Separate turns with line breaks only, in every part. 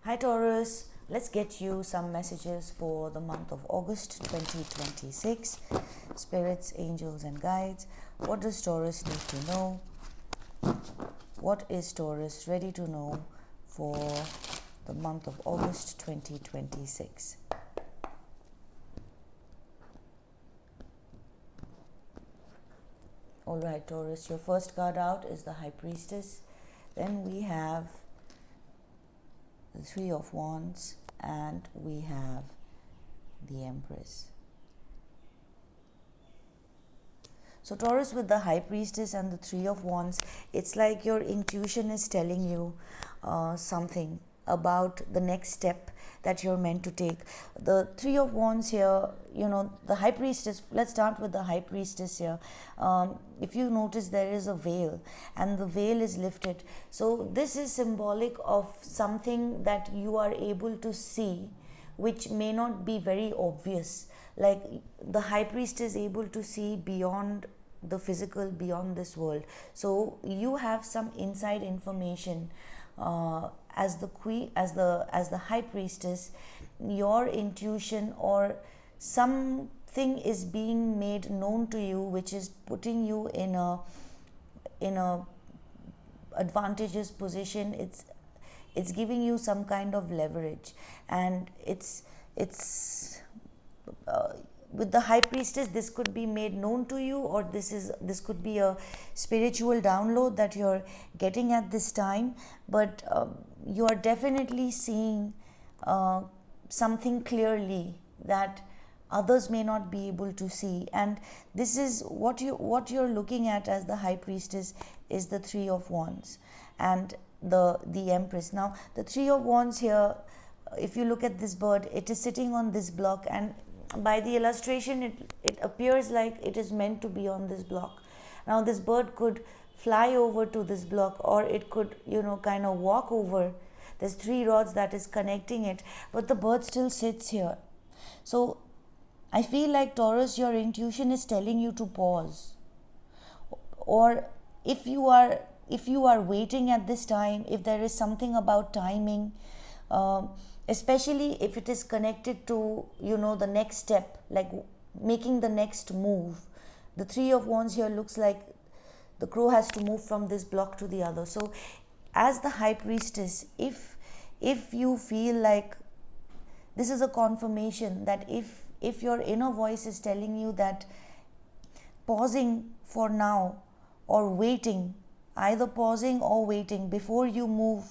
Hi Taurus, let's get you some messages for the month of August 2026. Spirits, angels, and guides. What does Taurus need to know? What is Taurus ready to know for the month of August 2026? Alright, Taurus, your first card out is the High Priestess. Then we have the Three of Wands, and we have the Empress. So Taurus, with the High Priestess and the Three of Wands, it's like your intuition is telling you something about the next step that you're meant to take. The Three of Wands here, the High Priestess, let's start with the High Priestess here. If you notice, there is a veil and the veil is lifted. So this is symbolic of something that you are able to see, which may not be very obvious. Like the High Priest is able to see beyond the physical, beyond this world. So you have some inside information as the queen, as the High Priestess. Your intuition or something is being made known to you, which is putting you in a advantageous position. It's giving you some kind of leverage, and it's with the High Priestess, this could be made known to you, or this could be a spiritual download that you're getting at this time. But you are definitely seeing something clearly that others may not be able to see, and this is what you're looking at as the High Priestess is the Three of Wands and the Empress. Now the Three of Wands here, if you look at this bird, it is sitting on this block, and by the illustration it appears like it is meant to be on this block. Now this bird could fly over to this block, or it could kind of walk over. There's three rods that is connecting it, but the bird still sits here. So I feel like, Taurus, your intuition is telling you to pause, or if you are waiting at this time, if there is something about timing, especially if it is connected to the next step, like making the next move. The Three of Wands here looks like the crow has to move from this block to the other. So as the High Priestess, if you feel like this is a confirmation that if your inner voice is telling you that pausing for now, or waiting, either pausing or waiting before you move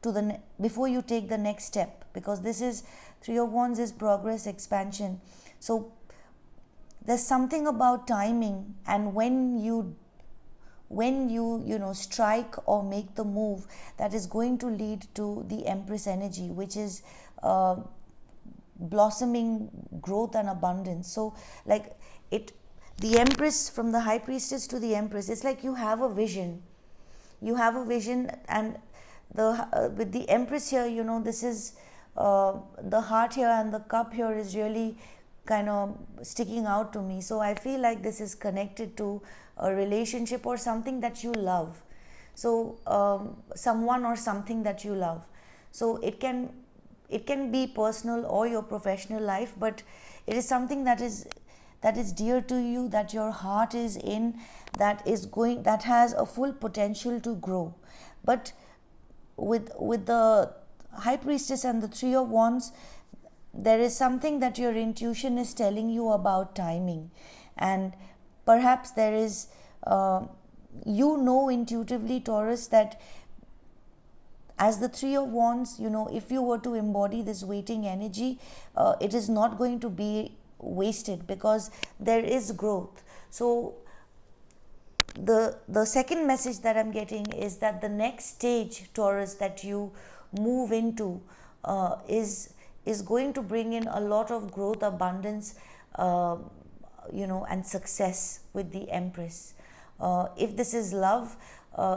to before you take the next step, because this is Three of Wands is progress, expansion. So there's something about timing, and when you strike or make the move, that is going to lead to the Empress energy, which is blossoming growth and abundance. So like the Empress, from the High Priestess to the Empress, it's like you have a vision, and with the Empress here, this is the heart here, and the cup here is really kind of sticking out to me. So I feel like this is connected to a relationship or something that you love. So someone or something that you love. So it can be personal or your professional life, but it is something that is dear to you, that your heart is in, that has a full potential to grow. But with the High Priestess and the Three of Wands, there is something that your intuition is telling you about timing, and perhaps there is intuitively, Taurus, that as the Three of Wands, if you were to embody this waiting energy, it is not going to be wasted, because there is growth. So the second message that I'm getting is that the next stage, Taurus, that you move into is going to bring in a lot of growth, abundance, and success with the Empress. If this is love,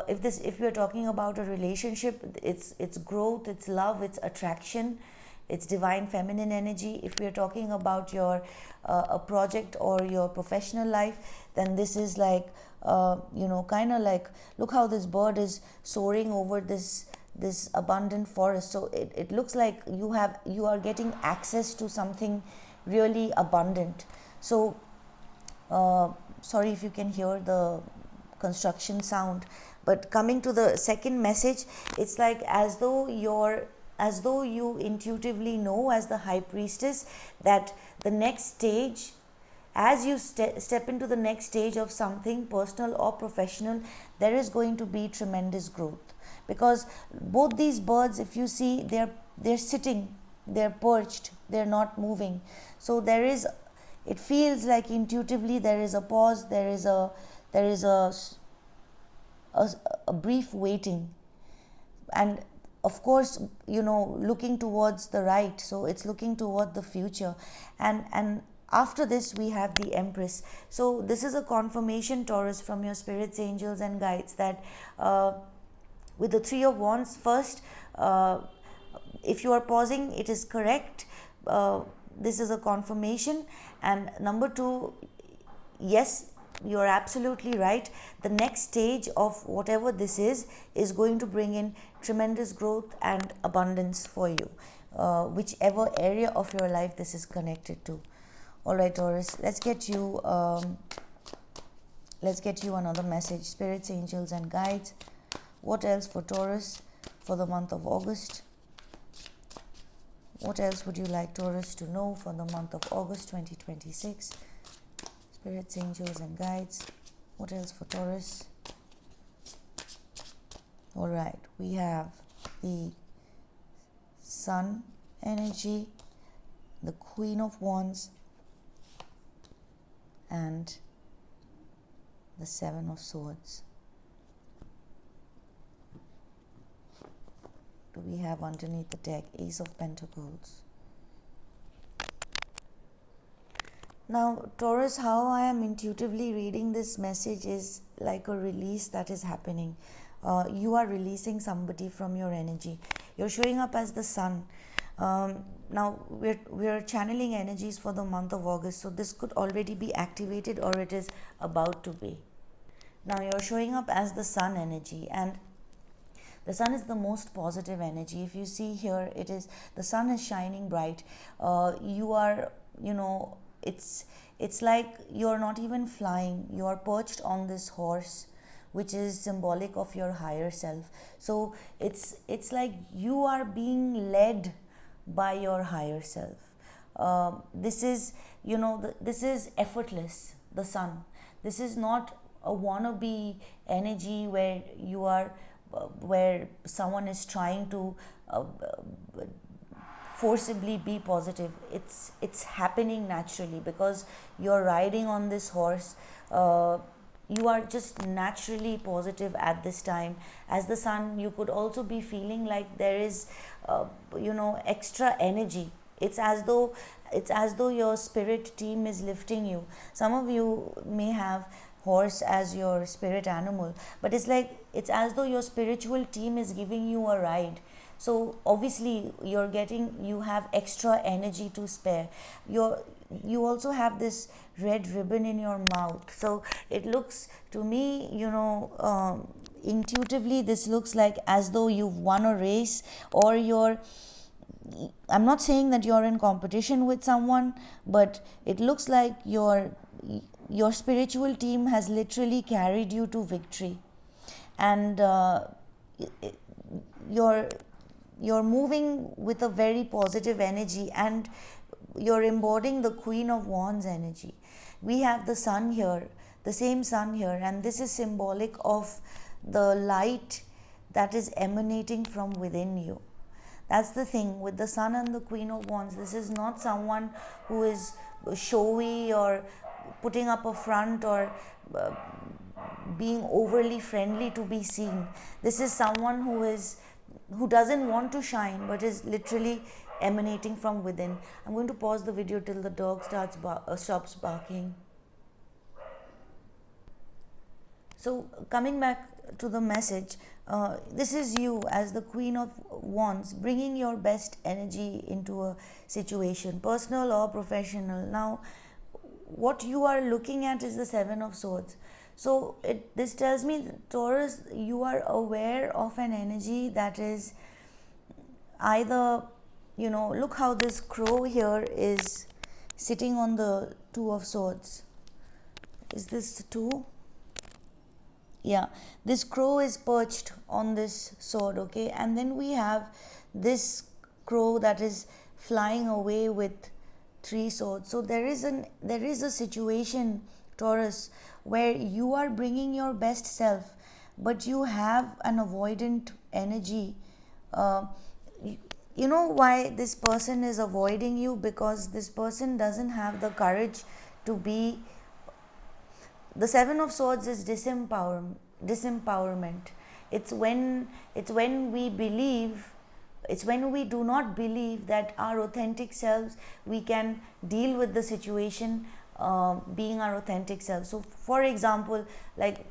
if we're talking about a relationship, it's growth, it's love, it's attraction, it's divine feminine energy. If we're talking about your a project or your professional life, then this is like kind of like, look how this bird is soaring over this this abundant forest. So it looks like you are getting access to something really abundant. So sorry if you can hear the construction sound, but coming to the second message, it's like as though you intuitively know, as the high priestess, that the next stage, as you step into the next stage of something personal or professional, there is going to be tremendous growth. Because both these birds, if you see, they're sitting, they're perched, they're not moving. So there is, it feels like intuitively there is a pause, there is a brief waiting, and of course, you know, looking towards the right, so it's looking toward the future. And after this we have the Empress. So this is a confirmation, Taurus, from your spirits, angels and guides, that with the Three of Wands, first, if you are pausing, it is correct. This is a confirmation. And number two, yes, you're absolutely right. The next stage of whatever this is going to bring in tremendous growth and abundance for you, whichever area of your life this is connected to. All right, Taurus, let's get you another message. Spirits, angels and guides, what else for Taurus for the month of August? What else would you like Taurus to know for the month of August 2026? Spirits, angels and guides, what else for Taurus? All right, we have the Sun energy, the Queen of Wands, and the Seven of Swords. Do we have underneath the deck Ace of Pentacles? Now, Taurus, how I am intuitively reading this message is like a release that is happening. You are releasing somebody from your energy. You're showing up as the Sun. Now, we're channeling energies for the month of August, so this could already be activated or it is about to be. Now, you're showing up as the Sun energy, and the Sun is the most positive energy. If you see here, it is, the Sun is shining bright. You are, you know, it's like you're not even flying, you are perched on this horse, which is symbolic of your higher self. So it's like you are being led by your higher self. This is, you know, this is effortless, the Sun. This is not a wannabe energy where you are where someone is trying to forcibly be positive. It's happening naturally because you're riding on this horse. You are just naturally positive at this time. As the Sun, you could also be feeling like there is you know, extra energy. It's as though your spirit team is lifting you. Some of you may have horse as your spirit animal, but it's like it's as though your spiritual team is giving you a ride. So obviously you have extra energy to spare. You also have this red ribbon in your mouth. So it looks to me, you know, intuitively this looks like as though you've won a race, or I'm not saying that you're in competition with someone, but it looks like your spiritual team has literally carried you to victory, and you're moving with a very positive energy, and you're embodying the Queen of Wands energy. We have the Sun here, the same Sun here, and this is symbolic of the light that is emanating from within you. That's the thing with the Sun and the Queen of Wands. This is not someone who is showy or putting up a front or being overly friendly to be seen. This is someone who doesn't want to shine but is literally emanating from within. I'm going to pause the video till the dog stops barking. So coming back to the message, this is you as the Queen of Wands, bringing your best energy into a situation, personal or professional. Now, what you are looking at is the Seven of Swords. So this tells me, Taurus, you are aware of an energy that is either, look how this crow here is sitting on the Two of Swords. Is this the two? Yeah, this crow is perched on this sword, okay, and then we have this crow that is flying away with three swords. So there is a situation, Taurus, where you are bringing your best self, but you have an avoidant energy. uh, you know why this person is avoiding you? Because this person doesn't have the courage to be. The Seven of Swords is disempowerment. It's when we believe, it's when we do not believe that our authentic selves, we can deal with the situation, being our authentic self. So for example, like,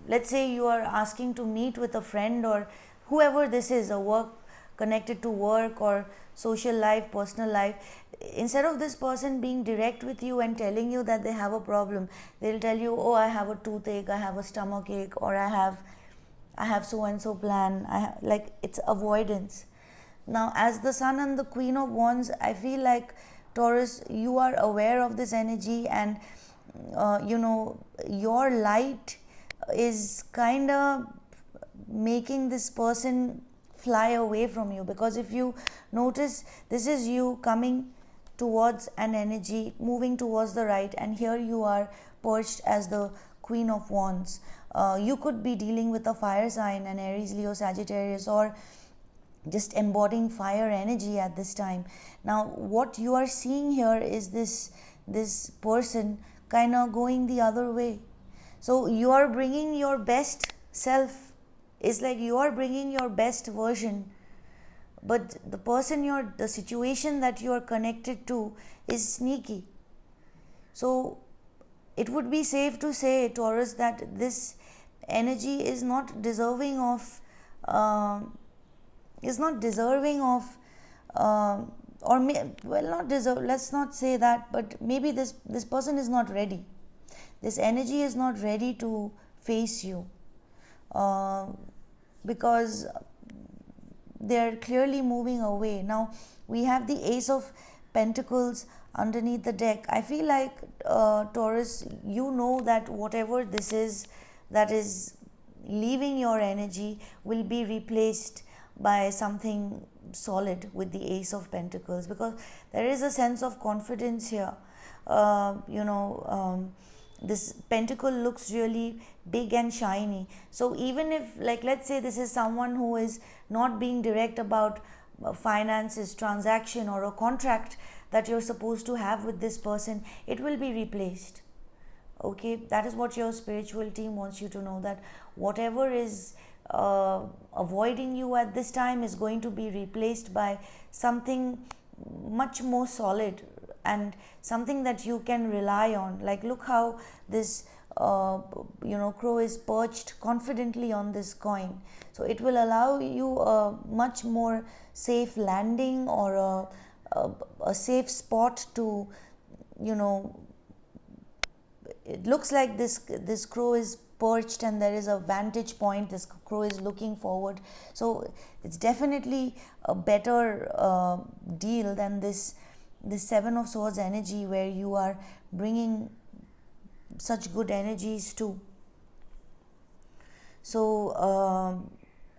let's say you are asking to meet with a friend or whoever this is, a work, connected to work or social life, personal life. Instead of this person being direct with you and telling you that they have a problem, they'll tell you, oh, I have a toothache, I have a stomach ache, or I have so and so plan. Like, it's avoidance. Now, as the Sun and the Queen of Wands, I feel like, Taurus, you are aware of this energy, and your light is kind of making this person fly away from you. Because if you notice, this is you coming towards an energy, moving towards the right, and here you are perched as the Queen of Wands. You could be dealing with a fire sign, an Aries, Leo, Sagittarius, or just embodying fire energy at this time. Now, what you are seeing here is this person kind of going the other way. So you are bringing your best self. It's like you are bringing your best version, but the situation that you are connected to is sneaky. So it would be safe to say, Taurus, that this energy is not deserving of uh, not deserve, let's not say that, but maybe this person is not ready. This energy is not ready to face you, uh, because they're clearly moving away. Now we have the Ace of Pentacles underneath the deck. I feel like, Taurus, you know that whatever this is that is leaving your energy will be replaced by something solid with the Ace of Pentacles, because there is a sense of confidence here. This pentacle looks really big and shiny. So even if, like, let's say this is someone who is not being direct about finances, transaction, or a contract that you're supposed to have with this person, it will be replaced. Okay, that is what your spiritual team wants you to know, that whatever is avoiding you at this time is going to be replaced by something much more solid, and something that you can rely on. Like, look how this crow is perched confidently on this coin. So it will allow you a much more safe landing, or a safe spot to, it looks like this crow is perched and there is a vantage point. This crow is looking forward. So it's definitely a better deal than this Seven of Swords energy, where you are bringing such good energies too. So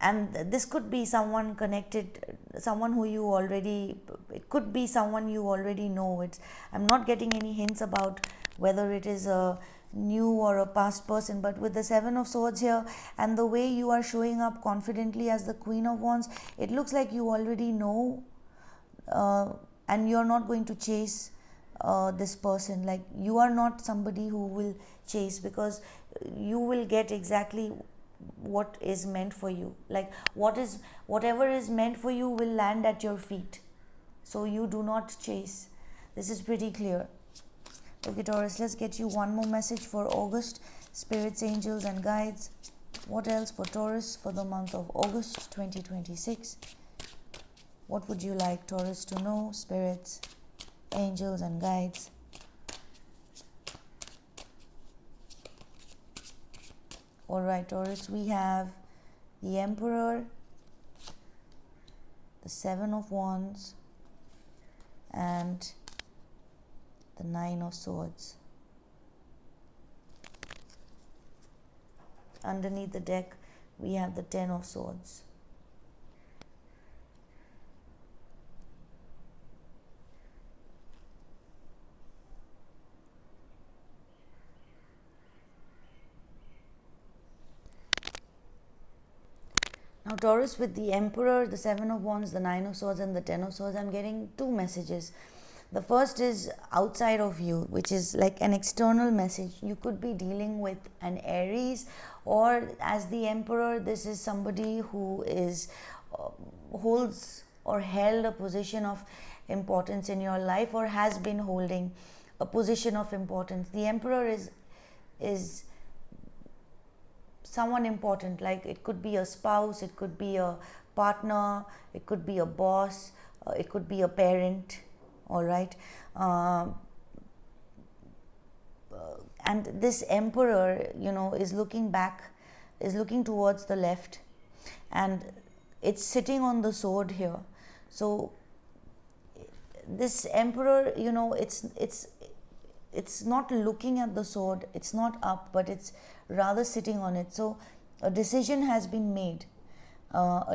and this could be someone connected, someone who you already, it could be someone you already know. I'm not getting any hints about whether it is a new or a past person, but with the Seven of Swords here and the way you are showing up confidently as the Queen of Wands, it looks like you already know, and you're not going to chase this person. Like, you are not somebody who will chase, because you will get exactly what is meant for you. Like, whatever is meant for you will land at your feet. So you do not chase. This is pretty clear. Okay, Taurus, let's get you one more message for August. Spirits, angels, and guides. What else for Taurus for the month of August 2026? What would you like Taurus to know? Spirits, angels, and guides. Alright, Taurus, we have the Emperor, the Seven of Wands, and the Nine of Swords. Underneath the deck, we have the Ten of Swords. Now, Taurus, with the Emperor, the Seven of Wands, the Nine of Swords, and the Ten of Swords, I'm getting two messages. The first is outside of you, which is like an external message. You could be dealing with an Aries, or as the Emperor, this is somebody who is holds or held a position of importance in your life, or has been holding a position of importance. The Emperor is someone important, like it could be a spouse, it could be a partner, it could be a boss, it could be a parent. All right, and this Emperor, is looking back, is looking towards the left, and it's sitting on the sword here. So this Emperor, it's not looking at the sword, it's not up, but it's rather sitting on it. So a decision has been made,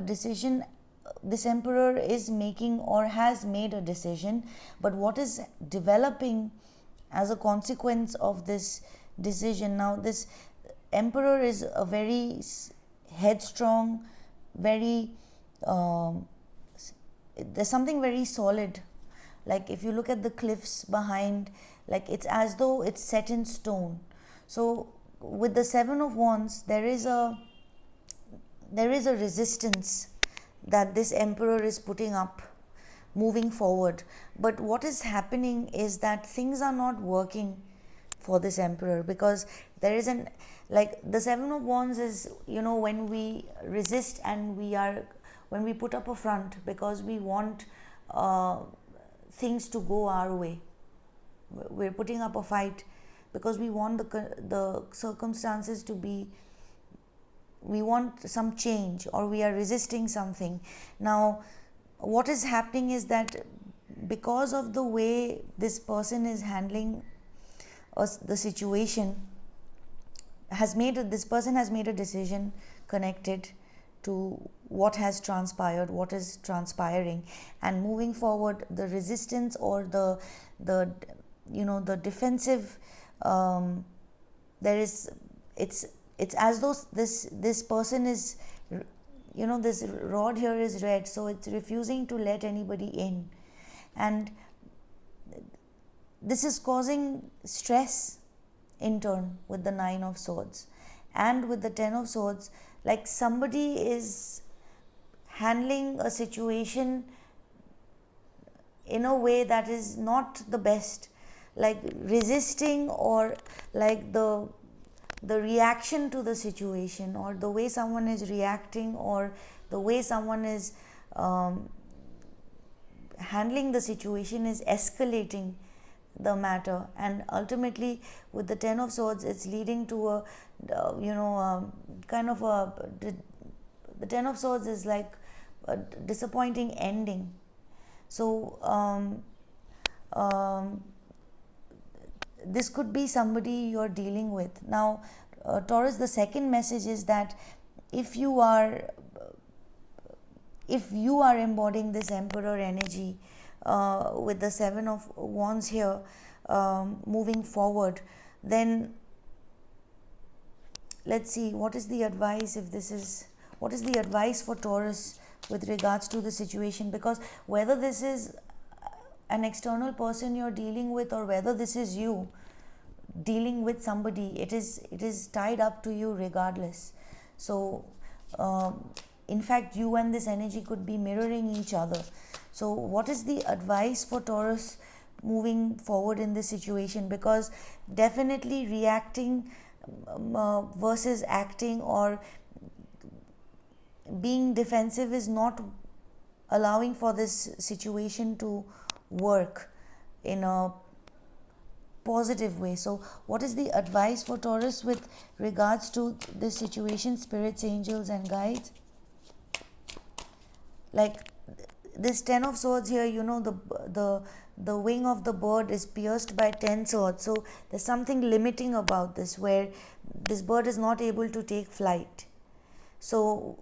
this Emperor is making or has made a decision, but what is developing as a consequence of this decision? Now, this Emperor is a very headstrong, very there's something very solid. Like if you look at the cliffs behind, like it's as though it's set in stone. So with the Seven of Wands, there is a resistance that this Emperor is putting up, moving forward. But what is happening is that things are not working for this Emperor, because there isn't, like the Seven of Wands is, when we resist and when we put up a front because we want things to go our way. We're putting up a fight because we want the circumstances to be, we want some change, or we are resisting something. Now, what is happening is that because of the way this person is handling the situation, this person has made a decision connected to what has transpired, what is transpiring, and moving forward, the resistance or the defensive, it's as though this person is, this rod here is red, so it's refusing to let anybody in, and this is causing stress in turn with the Nine of Swords. And with the Ten of Swords, like somebody is handling a situation in a way that is not the best, like resisting, or like the reaction to the situation, or the way someone is reacting, or the way someone is handling the situation is escalating the matter. And ultimately with the Ten of Swords, it's leading to a kind of the Ten of Swords is like a disappointing ending. So this could be somebody you're dealing with. Now, Taurus, the second message is that if you are embodying this Emperor energy with the Seven of Wands here, moving forward, then let's see what is the advice. What is the advice for Taurus with regards to the situation? Because whether this is an external person you're dealing with, or whether this is you dealing with somebody, it is tied up to you regardless. So in fact, you and this energy could be mirroring each other. So what is the advice for Taurus moving forward in this situation? Because definitely reacting versus acting, or being defensive, is not allowing for this situation to work in a positive way. So what is the advice for Taurus with regards to this situation, spirits, angels and guides? Like this 10 of swords here, you know, the wing of the bird is pierced by 10 swords. So there's something limiting about this, where this bird is not able to take flight. So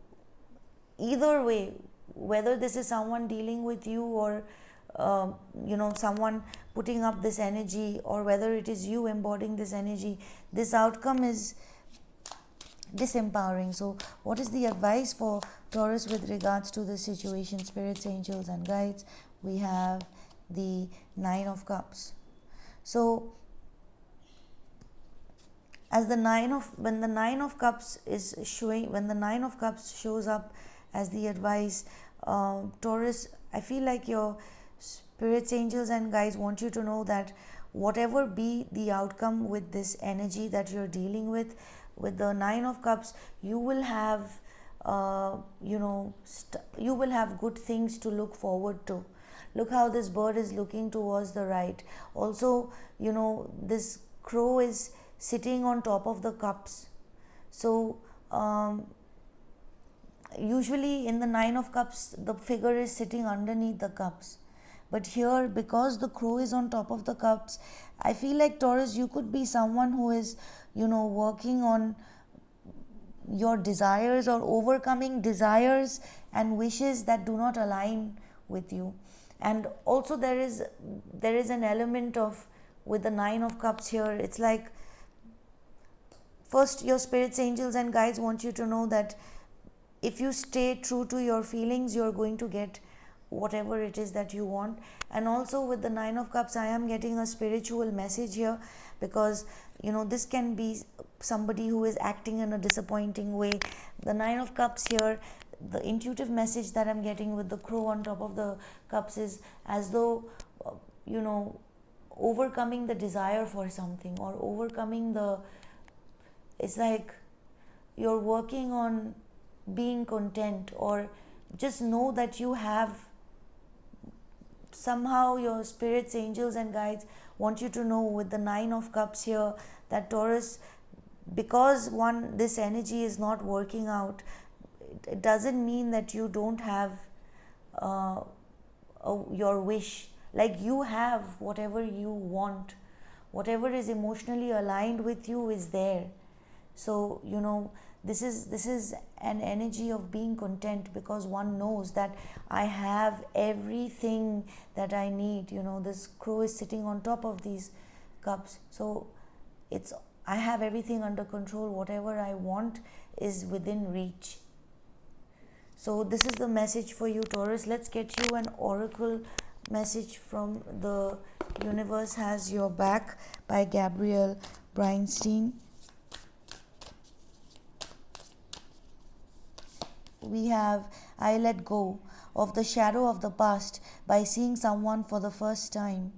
either way, whether this is someone dealing with you, or someone putting up this energy, or whether it is you embodying this energy, this outcome is disempowering. So what is the advice for Taurus with regards to this situation, spirits, angels and guides? We have the 9 of cups. So as when the 9 of cups is showing, when the 9 of cups shows up as the advice, Taurus, I feel like your spirits, angels and guides want you to know that whatever be the outcome with this energy that you're dealing with the 9 of cups, you will have you will have good things to look forward to. Look how this bird is looking towards the right. Also, this crow is sitting on top of the cups. So usually in the 9 of cups, the figure is sitting underneath the cups. But here, because the crow is on top of the cups, I feel like, Taurus, you could be someone who is, working on your desires, or overcoming desires and wishes that do not align with you. And also there is an element of, with the 9 of cups here, it's like, first, your spirits, angels and guides want you to know that if you stay true to your feelings, you're going to get whatever it is that you want. And also with the 9 of cups, I am getting a spiritual message here, because this can be somebody who is acting in a disappointing way. The 9 of cups here, the intuitive message that I'm getting with the crow on top of the cups is as though overcoming the desire for something, or overcoming it's like you're working on being content, or just know that you have, somehow your spirits, angels and guides want you to know with the 9 of cups here, that Taurus, because this energy is not working out, it doesn't mean that you don't have your wish. Like, you have whatever you want, whatever is emotionally aligned with you is there. So this is an energy of being content, because one knows that I have everything that I need. This crow is sitting on top of these cups, so I have everything under control. Whatever I want is within reach. So this is the message for you, Taurus. Let's get you an oracle message from The Universe Has Your Back by Gabrielle Breinstein. We have, I let go of the shadow of the past by seeing someone for the first time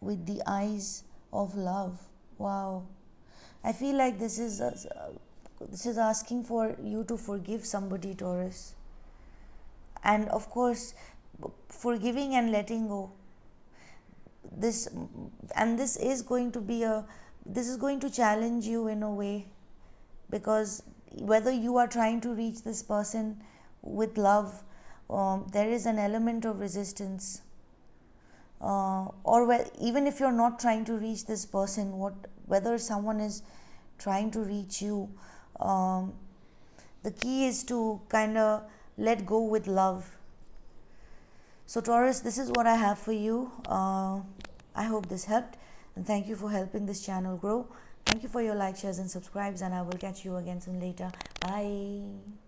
with the eyes of love. Wow. I feel like this is asking for you to forgive somebody, Taurus. And of course, forgiving and letting go. This is going to challenge you in a way, because whether you are trying to reach this person with love, there is an element of resistance, or even if you're not trying to reach this person, whether someone is trying to reach you, the key is to kind of let go with love. So Taurus, this is what I have for you. I hope this helped, and thank you for helping this channel grow. Thank you for your likes, shares and subscribes, and I will catch you again soon later. Bye.